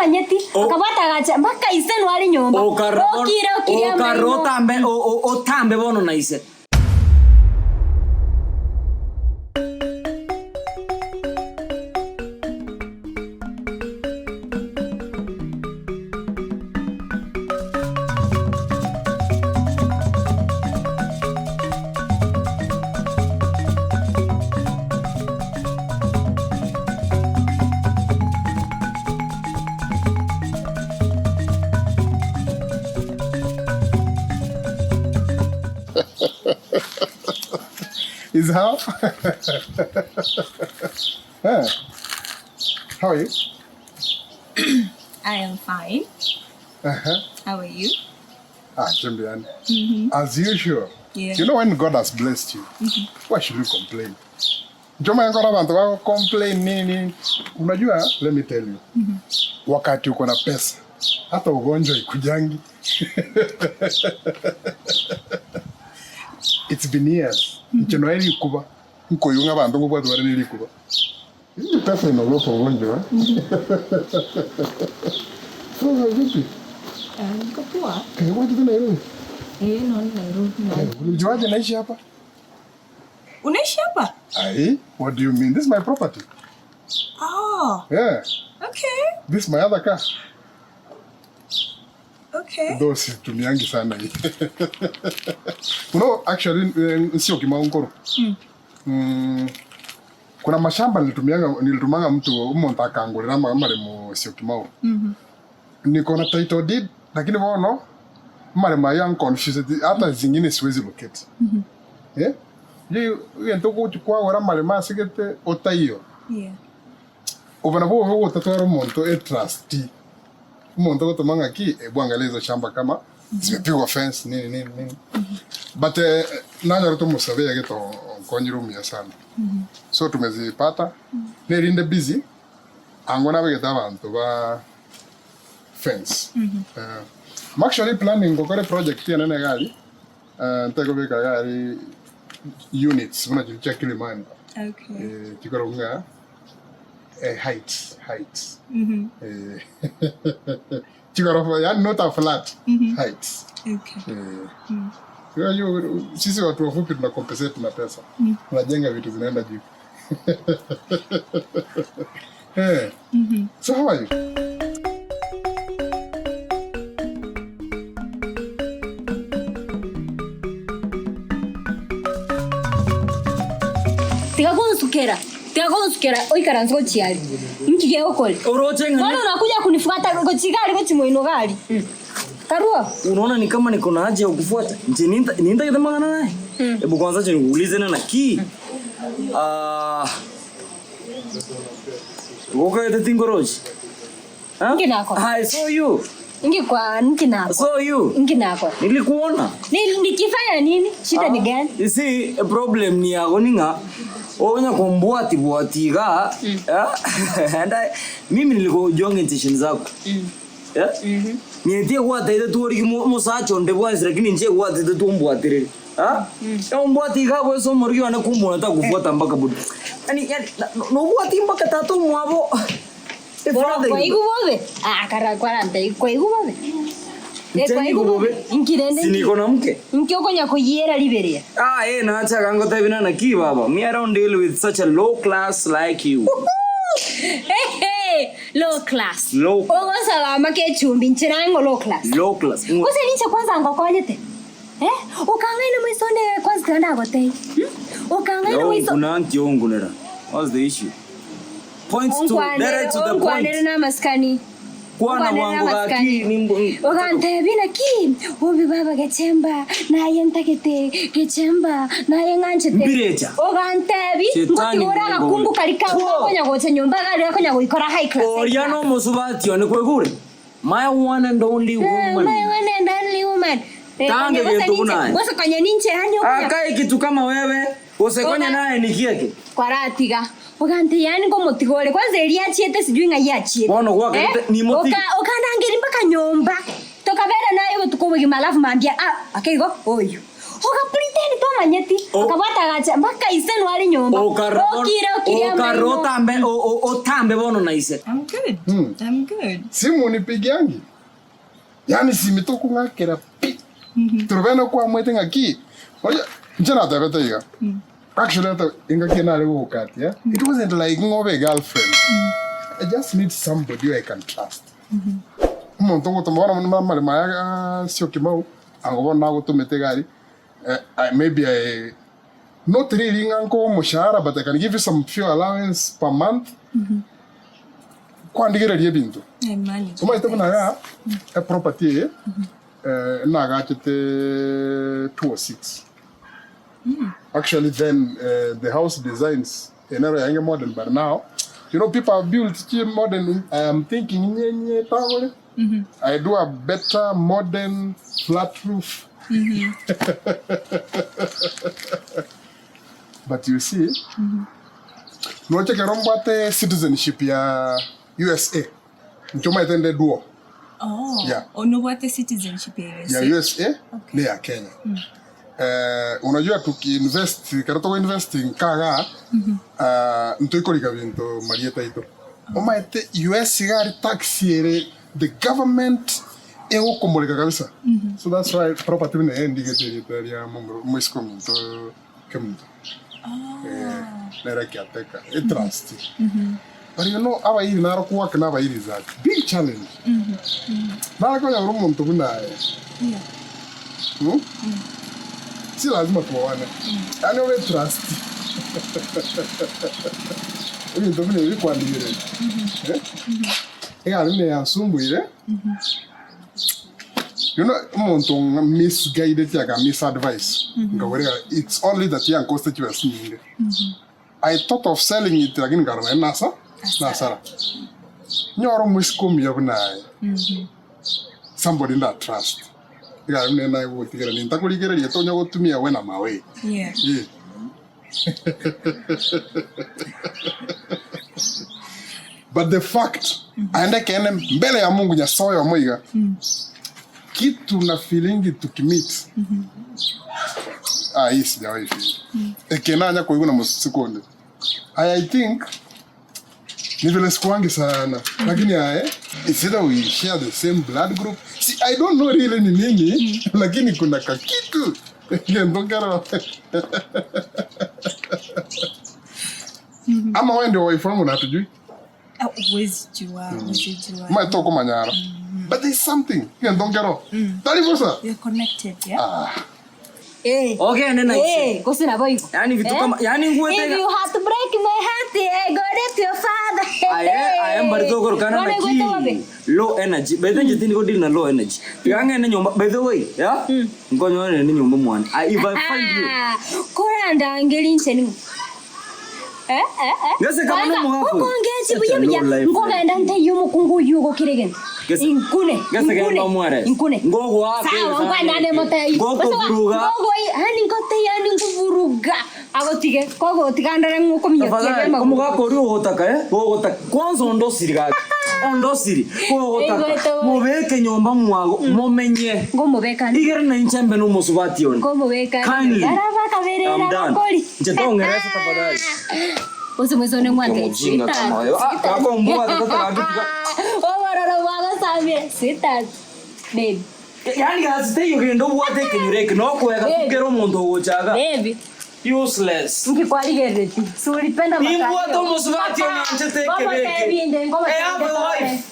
manyeti akabata gacha mpaka iseno ali nyomba okarota mbe otambe bono na ise Is how? Huh. How are you? I am fine. How are you? Champion. As usual. Yeah. You know when God has blessed you, why should you complain? Joma yangu na bantu wako complain nini? Unajua, let me tell you. Wakati uko na pesa, hata ugonjwa ikujangi. It's been years. Nchino hili kuba. Nko yunga bantu kuba tuwari nili kuba. Hili pesa inolopa ugonjwa. So, vipi? Niko poa. Kaya waji tu Nairobi? Naona Nairobi. Ulijuaje naishi hapa? Unaishi hapa? Aye, what do you mean? This is my property. Oh. Yeah. Okay. This is my other car. Okay. Though situmiangi sana hii. You know, actually, sio Kimaungoro. Kuna mashamba nilitumanga mtu umonta akangolera mare mu sio Kimau. Niko na title deed, lakini bono mare ma young confused hata zingine siwezi locate. Yeah? Yento kuchukua wala mare ma sigete otayo. Yeah. Ubana bo utatwara umonto trustee. Umonto gotomanga ki ebwangalezo shamba kama zimepigwa fence nini. But nanya ruto musavea geto konyirumia sana. So tumezipata. Nerinde busy. Angona begeta abantu ba fence. I'm actually planning gokore project ya nene gari. Ntego beka gari units muna check Kilimani. Okay. Tikorunga heights. Chikorofa ya not a flat heights. Okay. Sisi watu wafupi tuna compensate na pesa. Tunajenga vitu zinaenda juu. So how are you? Tiga konsukera oikara nzo chiali. Nkige okole. Orojenga. Mbona unakuja kunifuata ngo chigari ngo chimoino gari? Karua. Unaona ni kama niko na haja ya kufuata. Nje ninda kidamana naye. Hebu kwanza acha niulize na ki. Woka yote tingoroji. Nginako. I saw you. Nginako. So you. Nginako. Nilikuona. Nikifanya nini? Shida ni gani? You see, a problem ni agoninga. Onya kumbwati bwatiga. And mimi nilikuwa jonge intention zako. Niende kwa taida tu ori musacho ndebwa lakini nje kwa taida tu mbwatirire. Mbwatiga bwe so mori wana kumbona ta kufuata mpaka budu. Yani no bwati mpaka tatu mwabo. Kwa hiyo wewe kara 40 kwa hiyo wewe Siniko na mke. Mkioko nyako yera liberia. Na acha kango tabina na ki baba. Me I don't deal with such a low class like you. Hey, low class. Low. Ogo salama ke chumbi nchirango low class. Low class. Use niche kwanza ngokonyete. Ukangaina mwisone kwanza tanda gote. Ukangaina mwisone. Kuna nkiongo nera. What's the issue? Points to direct to the point. Unkwanere na maskani. Kwana wangu gaki nimbo. Ogante bina ki obi baba gechemba na yentakete gechemba na yenganchete. Mbirecha. Ogante bi ngora gakungu kalika konya goche nyumba gari konya goikora high class. Oriano musubati one kwegure. My one and only woman. My one and only woman. Tange vitu kuna. Wasa kanya ninche hani okonya. Akai kitu kama wewe. Usekonya naye nikieke. Kwaratiga. Ogante yani ngo motigole kwanza eliachiete sijui ngayachiete. Bono kwa ni moti. Okandangeri mpaka nyomba. Tokabera nayo tukowe malafu mambia akaigo oyo. Oga pretend to manyeti akabata gacha mpaka isen wali nyomba okarota mbe otambe bono na ise. I'm good. I'm good. Simu nipigiangi. Yani simitoku ngakera pi. Trubena kwa mwete ngaki. Oya, njana tabeta iga. Actually, it wasn't like a girlfriend. I just need somebody I can trust. Maybe I not really but I can give you some few allowance per month. Quando get bintu. So my a property na gachete 206. Actually, then the house designs in a modern, but now, you know, people have built modern. I am thinking, I do a better modern flat roof. But you see, no check around citizenship ya USA. Nchoma itende duo. Oh, yeah. Oh, no, what the citizenship ya USA? Ya USA, ni ya Kenya. Unajua tukiinvest karatoka investing kaga ntoikolika bintu marieta ito omaete US gari tax yere the government ego komoleka kabisa. So that's why property ne indicated ya mwisiko minto keminto nera kiateka trust. But you know aba iri naro kuwa kana aba iri za big challenge nara ko ya rumuntu buna si lazima tuone. Ani we trust. Oye domine iri kwa ndire. Nne ya sumbuire. You know, umuntu misguided ya misadvice. Ngawere it's only that young constituency nyinge. I thought of selling it lakini garana nasara. Nyoro mwisikomi yabuna. Somebody that trust. Yeah. But the fact, anda kene mbele ya Mungu nyasoya moiga. Kitu na feeling tukimit. Isi jawahi feel. Ekenanya kwa hivyo na musikonde. I think ni vile sikuangi sana. Lakini it's either we share the same blood group. See, I don't know really ni nini, lakini kuna kakitu. Ndongera. Ama wewe ndio wife wangu na hatujui? Always jua. Toko manyara. But there's something. Ndongera. Talifosa. We are connected, yeah? Okay, nena. Kusina boy. Yani vitu kama nguo tena. If you have to break my heart, go to your father. I am barito ko kana na ki low energy. By the way, jitini ko deal na low energy. Yanga na nyomba by the way, yeah? Ngonyo na nyomba mwana. If I find you. Koranda ngeli ncheni. Ngase kama no muhafu. Ko ngezi buya ngoga ndante yumu kungu yugo kiregen. Inkune. Ngase kama mware. Inkune. Ngogo wake. Sawa ngwana ne motei. Ngogo buruga. Ngogo hani ngote yani nguvuruga. Agotige kogo tigandare nguko miyoke ma. Kumuga kori ogotaka ogotaka. Kwanza ondosiri ga. Ondosiri. Ogotaka. Mubeke nyomba mwago mumenye. Ngomubeka. Igere na inchembe no musubati on. Ngomubeka. Araba kaberera koli. Njetongereza tafadhali. Usimwezone mwake. Mjinga kama wewe. Kako mbwa kutoka kitu. Obarara waga samye. Sita. Baby. Yani hazite yugendo wate kenyureke no kwega kugero muntu wochaga. Baby. Useless. Ngikwaligereti. Sulipenda makati. Imbo to musubati onanje tekereke.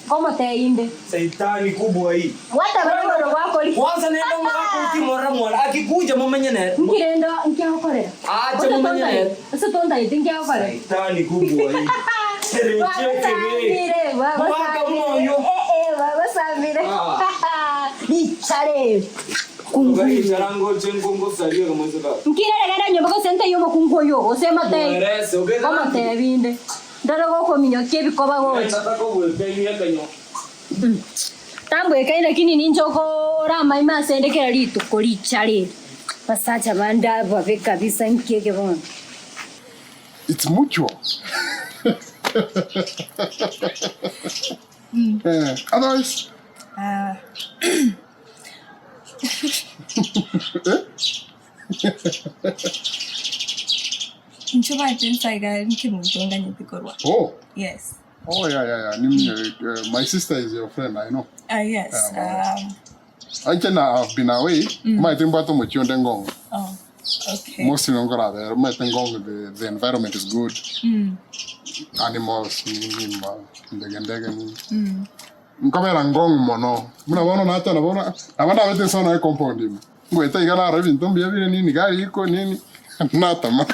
Koma teinde. Saitani kubwa hii. Wata baro wako li. Kwanza nenda mwako utimora mwana akikuja mumenye ne. Ngirendo nkiakorera. Acha mumenye ne. Sasa tonda nkiakorera. Saitani kubwa hii. Serecheke. Waka moyo. Baba Samire. Ichare. Kungai charango chengongo salia kama sasa. Nkirere gara nyomba ko sente yomo kungo yo osema te. Kama te binde. Ndaro ko minyo kebikoba go. Nataka kuwekea kanyo. Tambo ekaina lakini ninjoko rama imasendekera litu kolichare. Pasacha banda bave kabisa nkeke bona. It's mutual. Otherwise Nchuba tensaga nkimuntonga nyipikorwa. Oh. Yes. Oh, yeah. My sister is your friend, I know. Yes. Actually, I've been away. My thing about Okiondo ngong. Oh. Okay. Mostly ngora there. My thing ngong, the environment is good. Animals, ndege. Nkamera ngong mono. Muna wana na hata na wana. Amanda wete sana ya compound him. Ngweta igana ravi ntombi ya vile nini gari iko nini. Nata ma.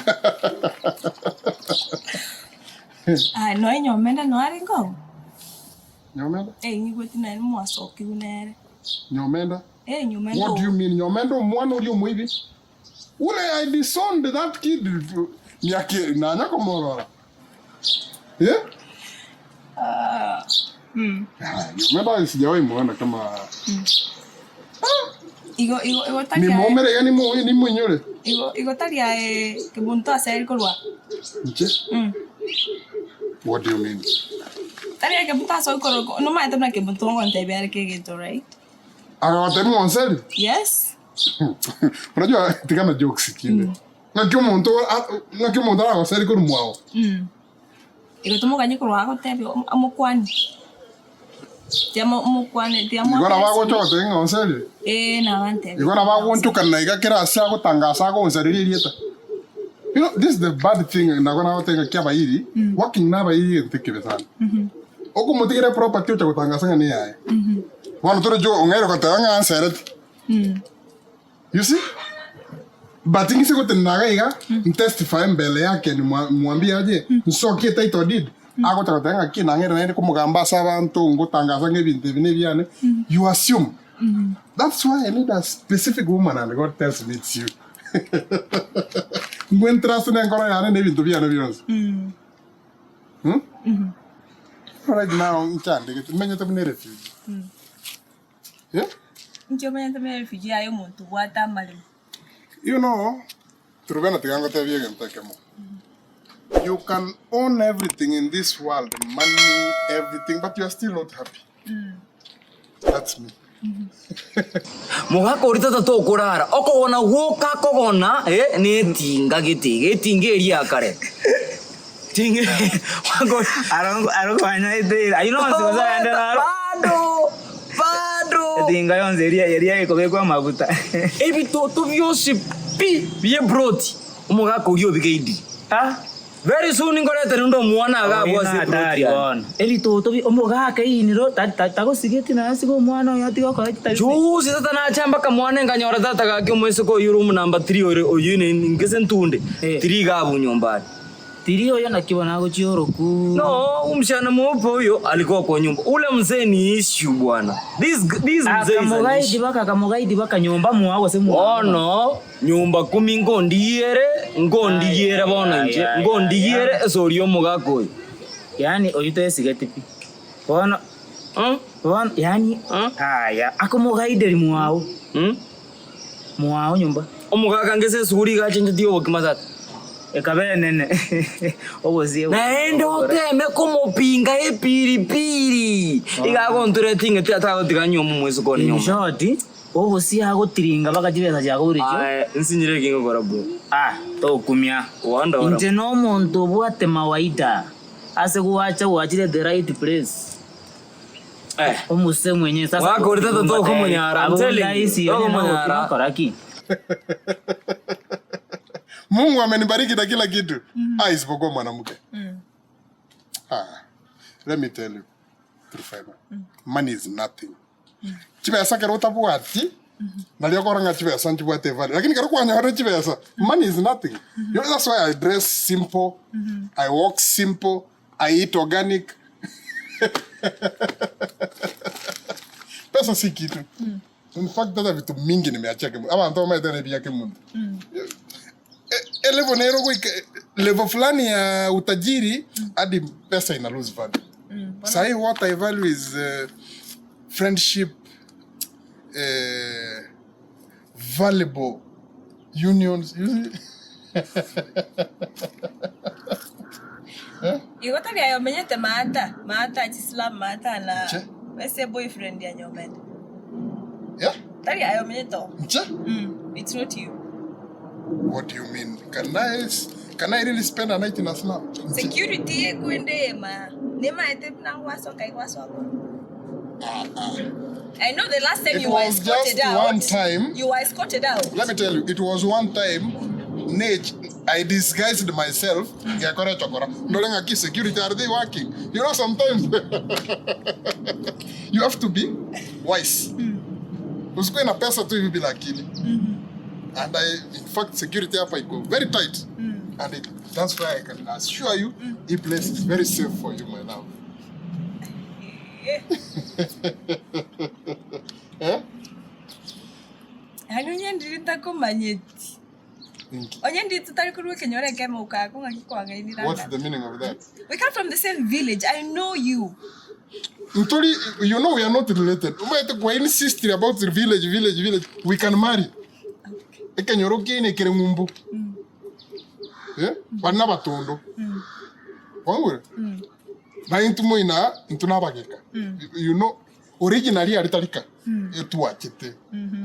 No nyomenda no ari ngong. Nyomenda? Nyigweti na mwasoki unere. Nyomenda? Nyomenda. What do you mean? Nyomenda mwana uli mwivi? Ule I disowned that kid. Nyaki nanya komorora. Yeah? Nyomenda sijawahi muona kama Igo ni momere yani ni mwenyole. Igo talia kebunto aseri kolwa. Nche? What do you mean? Talia kebunto aseri kolwa. No matter na kebunto ngonte bere kegeto, right? Agawate mwonseli? Yes. Unajua tikana jokes kinde. Nakimonto agawaseri kolwa mwao. Igo tomoga nyikolo wako tebi amokwani. Igona bago chote ngonseli. Na wante. Igona bago ntukana igakira asa gutangasa go nsaririeta. You know, this is the bad thing nagona gotenga kya bayiri. Working na bayiri ntikebe sana. Oku mutigire property ucha gutangasa ngani yae. Wana tore jo ongero katanga anseret. You see? Batingi siko tenaga iga testify mbele yake ni mwambie aje nsokie title deed ako takatanga kinangere nende kumugamba sabantu ngutangasa ngebintu bine you assume. That's why I need a specific woman and God tells me it's you. Ngwentra sene ngora yana nebintu byane byose. Right now nchande menye to be refugee. Yeah? Ncho menye to be refugee ayo muntu wata mali. You know, Trubena tigango te viege mtekemo. You can own everything in this world, money, everything, but you are still not happy. That's me. Muhako urita to kurara. Oko wona woka kogona ne tinga getinge kare. Tinge wako arong bana ide. I know so Pado. Tinga yonze ria ikobekwa mabuta. Ebi to byose biye broti. Umugako uriyo bigeidi. Very soon ngorete ndo muona agabwa se broti. Eli to umugaka iniro tago sigeti na sigo mwana yatigo kwa tari. Juzi tata na chamba kamwana nganyora tata gake umwese ko room number 3 oyine ngese ntunde. 3 gabu nyombani. Tirio yana kibona go chioroku. No, umshana mwopo huyo alikuwa kwa nyumba. Ule mzee ni issue bwana. This mzee kamogaidi baka nyumba muago se muago. Oh no, nyumba 10 ngondiyere bona nje. Ngondiyere sorio mugako. Yani oyito esigeti pi. Bona bona yani aya akomogaidi ri muago. Muago nyumba. Omugaka ngese suri gachenje dio bokimasata. Ekabe nene obozie naende oteme kumupinga epiripiri igagonture tinge tatagotiganyo mumweso koni nyoma shoti obozie agotiringa bakajibeza jagurijo nsinyire kingo gorabo to kumia wanda ora inte no muntu bwate mawaida ase kuacha wachire the right place omuse mwenye sasa wakorita to kumunyara mtele to kumunyara koraki. Mungu amenibariki na kila kitu. Isipokuwa mwanamke. Let me tell you. Trubena. Money is nothing. Chibesa kero tabwati. Nalio koranga chibesa nchibwate vale. Lakini kero kwanya hore chibesa. Money is nothing. You know, that's why I dress simple. I walk simple. I eat organic. Pesa si kitu. In fact, dada vitu mingi nimeachia kemu. Ama ntoma maitene biya kemu. Level fulani ya utajiri hadi pesa ina lose value. Sahi what I value is friendship, valuable unions. Igo talia yo menyete maata Islam maata na wese boyfriend ya nyomenda. Yeah? Talia yo menyeto. Nche? It's not you. What do you mean? Can I really spend a night in a slum? Security ekwende ma. Nema ete na waso kai waso. I know the last time It you were was escorted just out. one time. You were escorted out. Let me tell you, it was one time. I disguised myself. Knowing security, are they working? You know, sometimes you have to be wise. Usikuwe na pesa tu hivi bila akili. And in fact, security hapa iko very tight. And that's why I can assure you, this place is very safe for you, my love. Eh? Hanunye ndita kumanyeti. Onye ndita tari kuruwe kenyore kema ukako ngakikwaga indira. What's the meaning of that? We come from the same village. I know you. Utori, you know we are not related. We insist about the village. We can marry. Ekenyoro kine kere ngumbu. Bana batondo. Wangure? Na intumo ina intuna bageka. You know, originally aritalika. Etuachete.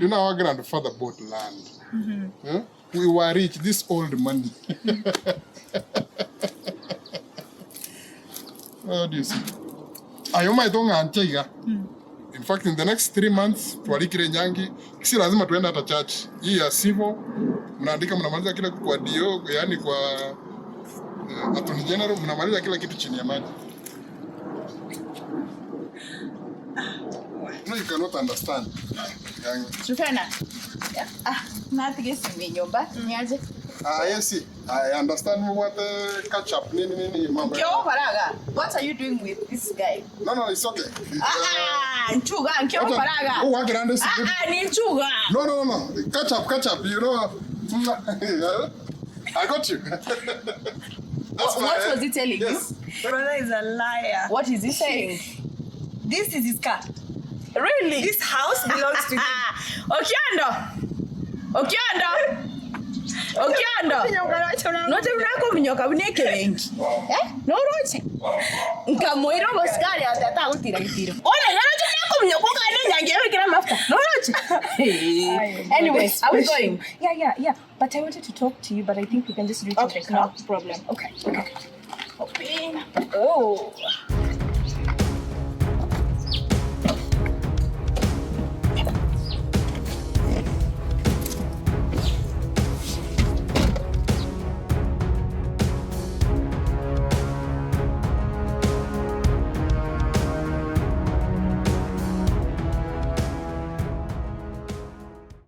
You know our grandfather bought land. We were rich. This old money. What do you see? Ayoma itonga anchega. In fact, in the next 3 months, tualikire nyangi. Si lazima tuende hata church. Hii ya sivo, mnaandika mnamaliza kila kitu kwa dio, yani kwa attorney general, mnamaliza kila kitu chini ya maji. No, you cannot understand. Trubena. Nathi gesi nyumba. Niaje? Yes, I understand what catch up. Mama. Kyo Paraga, what are you doing with this guy? No, it's okay. Nchuga, Kyo Paraga. Oh, I can understand. Nchuga. No. Catch up. You know, I got you. What was he telling you? Brother is a liar. What is he saying? This is his car. Really? This house belongs to him. Okiondo. Note unako mnyoka buneke wengi. No roche. Nkamoiro boskari atata gutira gitiro. Ona yaraje nako mnyoka ngane nyangewe kira mafuta. No roche. Anyways, are we going? Yeah. But I wanted to talk to you, but I think we can just reach the car. No problem. Okay. Open. Oh.